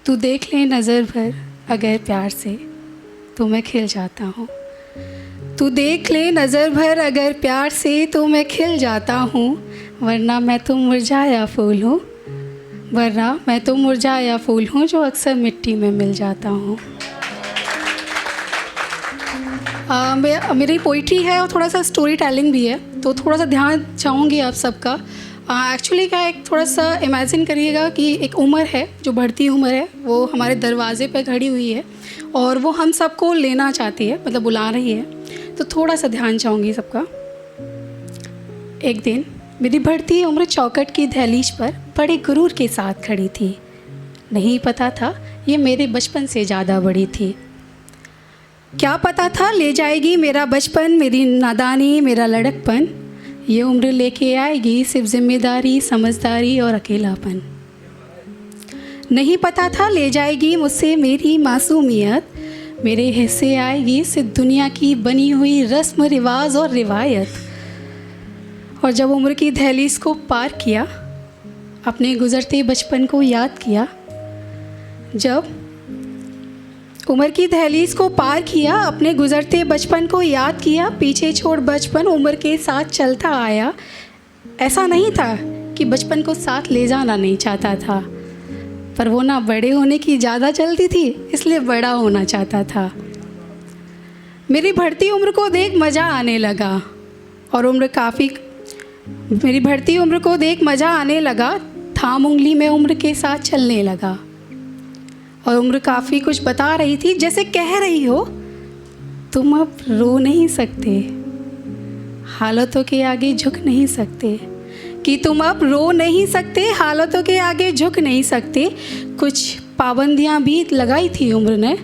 तू देख ले नज़र भर अगर प्यार से तो मैं खिल जाता हूँ। तू देख ले नज़र भर अगर प्यार से तो मैं खिल जाता हूँ, वरना मैं तो मुरझाया फूल हूँ, वरना मैं तो मुरझाया फूल हूँ जो अक्सर मिट्टी में मिल जाता हूँ। मेरी पोइट्री है और थोड़ा सा स्टोरी टेलिंग भी है, तो थोड़ा सा ध्यान चाहूँगी आप सबका। एक्चुअली क्या है, थोड़ा सा इमेजिन करिएगा कि एक उम्र है जो बढ़ती उम्र है, वो हमारे दरवाजे पे खड़ी हुई है और वो हम सबको लेना चाहती है, मतलब बुला रही है। तो थोड़ा सा ध्यान चाहूँगी सबका। एक दिन मेरी बढ़ती उम्र चौखट की दहलीज पर बड़े गुरूर के साथ खड़ी थी। नहीं पता था ये मेरे बचपन से ज़्यादा बड़ी थी। क्या पता था ले जाएगी मेरा बचपन, मेरी नादानी, मेरा लड़कपन। ये उम्र लेके आएगी सिर्फ जिम्मेदारी, समझदारी और अकेलापन। नहीं पता था ले जाएगी मुझसे मेरी मासूमियत, मेरे हिस्से आएगी सिर्फ दुनिया की बनी हुई रस्म रिवाज और रिवायत। और जब उम्र की दहलीज को पार किया, अपने गुजरते बचपन को याद किया, जब उम्र की दहलीज को पार किया, अपने गुजरते बचपन को याद किया, पीछे छोड़ बचपन उम्र के साथ चलता आया। ऐसा नहीं था कि बचपन को साथ ले जाना नहीं चाहता था, पर वो ना बड़े होने की ज़्यादा जल्दी थी, इसलिए बड़ा होना चाहता था। मेरी बढ़ती उम्र को देख मज़ा आने लगा और मेरी बढ़ती उम्र को देख मज़ा आने लगा, थाम उंगली में उम्र के साथ चलने लगा। और उम्र काफ़ी कुछ बता रही थी, जैसे कह रही हो तुम अब रो नहीं सकते, हालातों के आगे झुक नहीं सकते, कि तुम अब रो नहीं सकते, हालातों के आगे झुक नहीं सकते। कुछ पाबंदियां भी लगाई थी उम्र ने,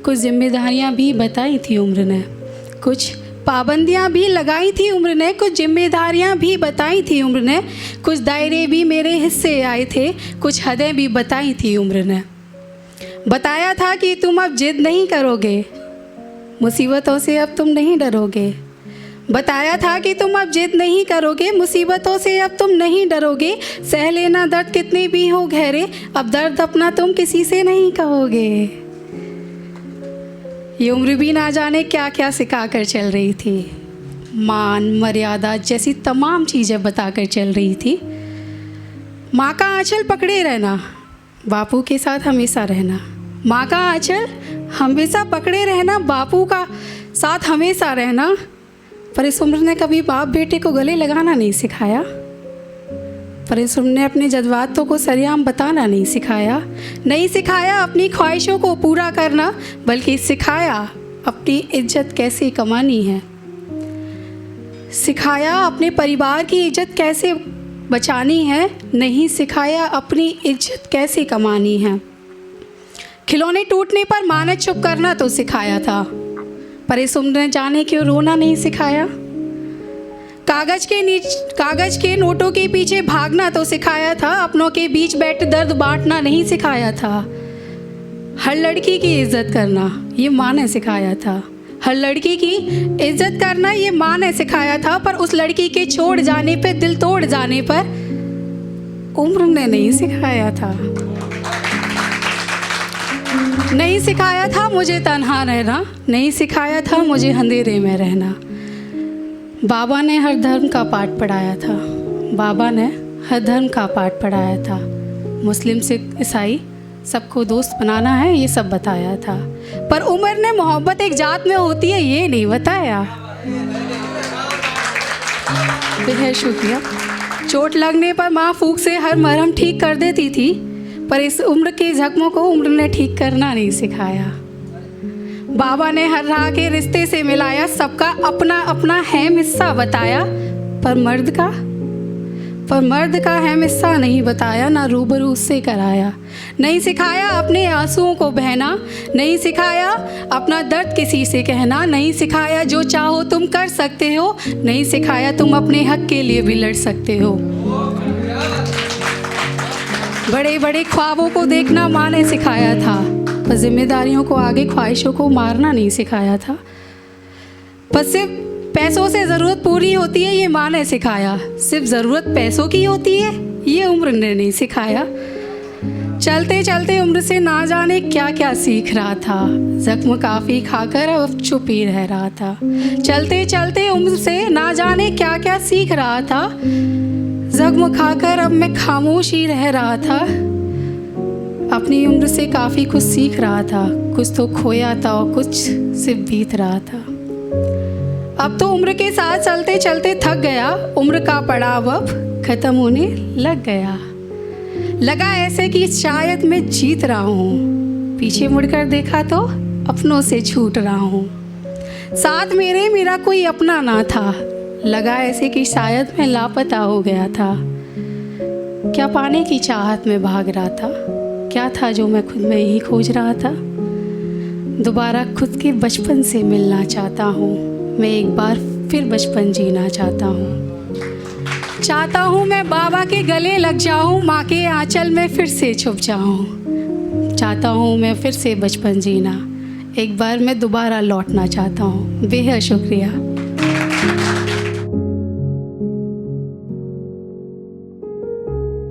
कुछ जिम्मेदारियां भी बताई थी उम्र ने, कुछ पाबंदियां भी लगाई थी उम्र ने, कुछ जिम्मेदारियां भी बताई थी उम्र ने, कुछ दायरे भी मेरे हिस्से आए थे, कुछ हदें भी बताई थी उम्र ने। बताया था कि तुम अब जिद नहीं करोगे, मुसीबतों से अब तुम नहीं डरोगे। बताया था कि तुम अब जिद नहीं करोगे, मुसीबतों से अब तुम नहीं डरोगे। सह लेना दर्द कितने भी हो गहरे, अब दर्द अपना तुम किसी से नहीं कहोगे। ये उम्र भी ना जाने क्या क्या सिखा कर चल रही थी, मान मर्यादा जैसी तमाम चीज़ें बताकर चल रही थी। माँ का आंचल पकड़े रहना, बापू के साथ हमेशा रहना। माँ का आंचल हमेशा पकड़े रहना, बापू का साथ हमेशा रहना। पर इस उम्र ने कभी बाप बेटे को गले लगाना नहीं सिखाया, पर इस उम्र ने अपने जज्बातों को सरेआम बताना नहीं सिखाया। नहीं सिखाया अपनी ख्वाहिशों को पूरा करना, बल्कि सिखाया अपनी इज्जत कैसे कमानी है। सिखाया अपने परिवार की इज्जत कैसे बचानी है, नहीं सिखाया अपनी इज्जत कैसे कमानी है। खिलौने टूटने पर माँ ने चुप करना तो सिखाया था, पर इस उम्र ने जाने क्यों रोना नहीं सिखाया। कागज के नोटों के पीछे भागना तो सिखाया था, अपनों के बीच बैठ दर्द बांटना नहीं सिखाया था। हर लड़की की इज्जत करना ये माँ ने सिखाया था, हर लड़की की इज्जत करना ये माँ ने सिखाया था। पर उस लड़की के छोड़ जाने पे, दिल तोड़ जाने पर उम्र ने नहीं सिखाया था। नहीं सिखाया था मुझे तन्हा रहना, नहीं सिखाया था मुझे अंधेरे में रहना। बाबा ने हर धर्म का पाठ पढ़ाया था, बाबा ने हर धर्म का पाठ पढ़ाया था। मुस्लिम सिख ईसाई सबको दोस्त बनाना है ये सब बताया था, पर उम्र ने मोहब्बत एक जात में होती है ये नहीं बताया। बेहद शुक्रिया। चोट लगने पर माँ फूंक से हर मरहम ठीक कर देती थी, पर इस उम्र के जख्मों को उम्र ने ठीक करना नहीं सिखाया। बाबा ने हर राह के रिश्ते से मिलाया, सबका अपना अपना अहम हिस्सा बताया, पर मर्द का अहम हिस्सा नहीं बताया, ना रूबरू उससे कराया। नहीं सिखाया अपने आंसुओं को बहना, नहीं सिखाया अपना दर्द किसी से कहना, नहीं सिखाया जो चाहो तुम कर सकते हो, नहीं सिखाया तुम अपने हक के लिए भी लड़ सकते हो। बड़े बड़े ख्वाबों को देखना माँ ने सिखाया था, पर जिम्मेदारियों को आगे ख्वाहिशों को मारना नहीं सिखाया था। पर सिर्फ पैसों से ज़रूरत पूरी होती है ये माँ ने सिखाया, सिर्फ ज़रूरत पैसों की होती है ये उम्र ने नहीं सिखाया। चलते चलते उम्र से ना जाने क्या क्या सीख रहा था, जख्म काफ़ी खाकर अब चुप ही रह रहा था। चलते चलते उम्र से ना जाने क्या क्या सीख रहा था, जख्म खाकर अब मैं खामोश ही रह रहा था। अपनी उम्र से काफ़ी कुछ सीख रहा था, कुछ तो खोया था और कुछ सिर्फ बीत रहा था। अब तो उम्र के साथ चलते चलते थक गया, उम्र का पड़ाव अब ख़त्म होने लग गया। लगा ऐसे कि शायद मैं जीत रहा हूँ, पीछे मुड़कर देखा तो अपनों से छूट रहा हूँ। साथ मेरा कोई अपना ना था, लगा ऐसे कि शायद मैं लापता हो गया था। क्या पाने की चाहत में भाग रहा था, क्या था जो मैं खुद में ही खोज रहा था। दोबारा खुद के बचपन से मिलना चाहता हूँ, मैं एक बार फिर बचपन जीना चाहता हूँ मैं बाबा के गले लग जाऊँ, माँ के आंचल में फिर से छुप जाऊँ। चाहता हूँ मैं फिर से बचपन जीना, एक बार मैं दोबारा लौटना चाहता हूँ। बेहद शुक्रिया।